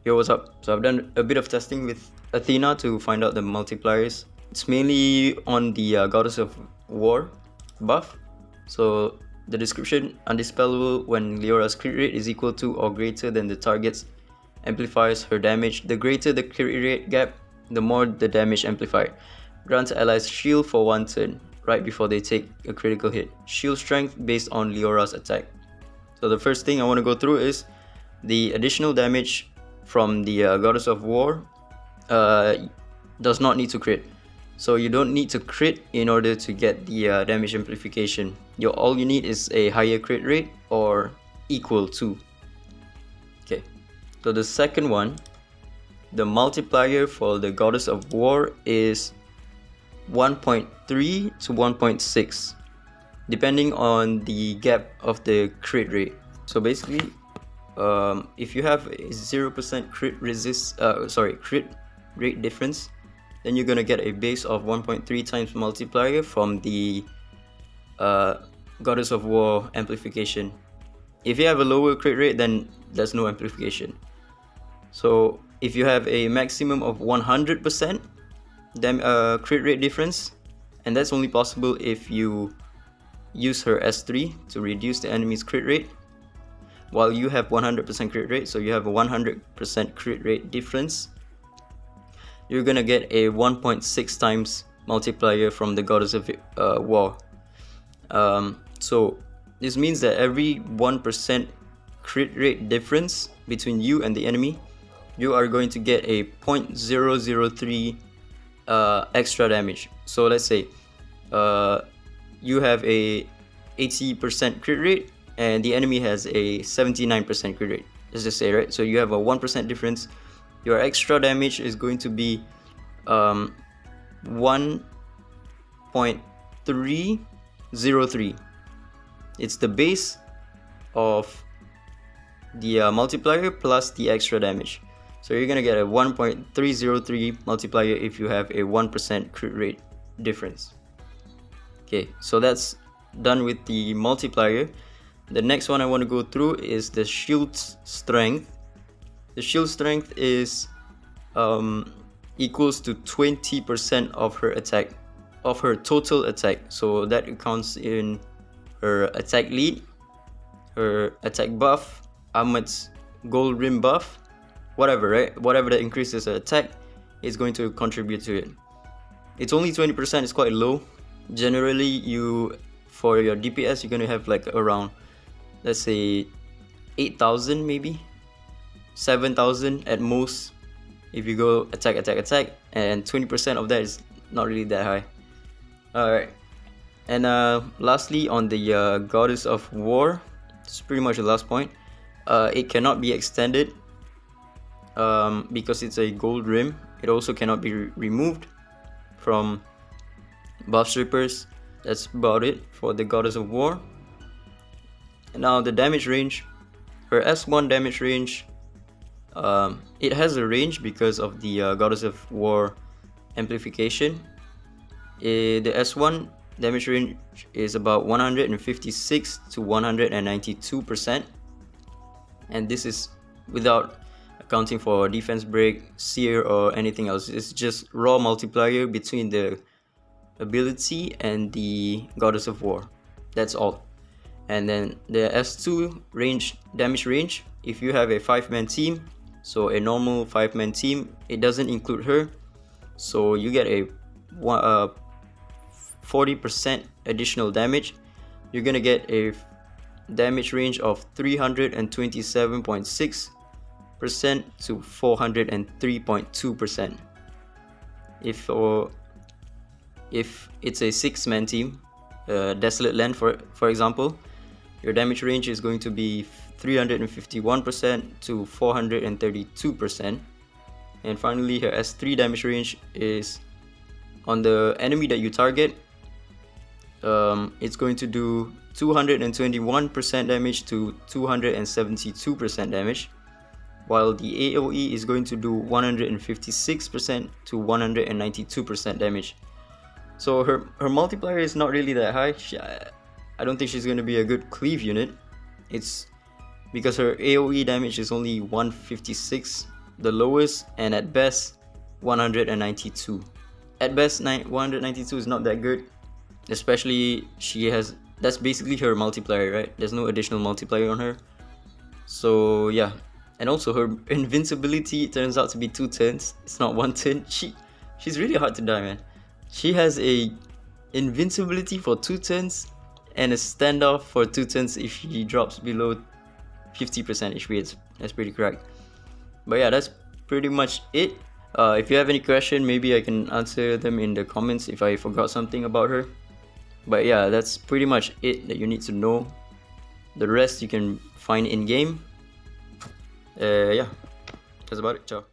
Yo, what's up? So I've done a bit of testing with Athena to find out the multipliers. It's mainly on the Goddess of War buff. So the description: undispellable when Leora's crit rate is equal to or greater than the target's amplifies her damage. The greater the crit rate gap, the more the damage amplified. Grants allies shield for 1 turn, right before they take a critical hit. Shield strength based on Leora's attack. So the first thing I want to go through is the additional damage from the Goddess of War does not need to crit. So you don't need to crit in order to get the damage amplification. All you need is a higher crit rate or equal to. Okay, so the second one, the multiplier for the Goddess of War is 1.3 to 1.6, depending on the gap of the crit rate. So basically, if you have a 0% crit rate difference, then you're gonna get a base of 1.3 times multiplier from the Goddess of War amplification. If you have a lower crit rate, then there's no amplification. So if you have a maximum of 100% crit rate difference, and that's only possible if you use her S3 to reduce the enemy's crit rate, while you have 100% crit rate, so you have a 100% crit rate difference, you're gonna get a 1.6 times multiplier from the Goddess of War. So this means that every 1% crit rate difference between you and the enemy, you are going to get a 0.003 extra damage. So let's say you have a 80% crit rate and the enemy has a 79% crit rate. Let's just say, right? So you have a 1% difference. Your extra damage is going to be 1.303. It's the base of the multiplier plus the extra damage. So you're gonna get a 1.303 multiplier if you have a 1% crit rate difference. Okay, so that's done with the multiplier. The next one I want to go through is the shield strength. The shield strength is equals to 20% of her attack, of her total attack. So that counts in her attack lead, her attack buff, Ahmed's gold rim buff, whatever, right? Whatever that increases her attack is going to contribute to it. It's only 20%, it's quite low. Generally, for your DPS, you're going to have like around, let's say 8,000 maybe, 7,000 at most if you go attack, and 20% of that is not really that high. Alright, and lastly on the Goddess of War, it's pretty much the last point. It cannot be extended because it's a gold rim. It also cannot be removed from buff strippers. That's about it for the Goddess of War. And now the damage range, her S1 damage range, it has a range because of the Goddess of War amplification. The S1 damage range is about 156 to 192%, and this is without accounting for defense break, seer, or anything else. It's just raw multiplier between the ability and the Goddess of War. That's all. And then the S2 damage range, if you have a 5-man team, so a normal 5-man team, it doesn't include her, so you get a 40% additional damage. You're gonna get a damage range of 327.6% to 403.2%. If it's a 6-man team, Dislyte Land for example, your damage range is going to be 351% to 432%. And finally, her S3 damage range is on the enemy that you target. It's going to do 221% damage to 272% damage, while the AoE is going to do 156% to 192% damage. So her multiplier is not really that high. I don't think she's going to be a good cleave unit. It's because her AoE damage is only 156 the lowest, and at best 192. At best 192 is not that good, especially that's basically her multiplier, right? There's no additional multiplier on her. So yeah, and also her invincibility turns out to be 2 turns. It's not 1 turn. She's really hard to die, man. She has a invincibility for 2 turns and a standoff for 2 turns if she drops below 50% HP. That's pretty correct. But yeah, that's pretty much it. If you have any question, maybe I can answer them in the comments if I forgot something about her. But yeah, that's pretty much it that you need to know. The rest you can find in game. Yeah, that's about it. Ciao.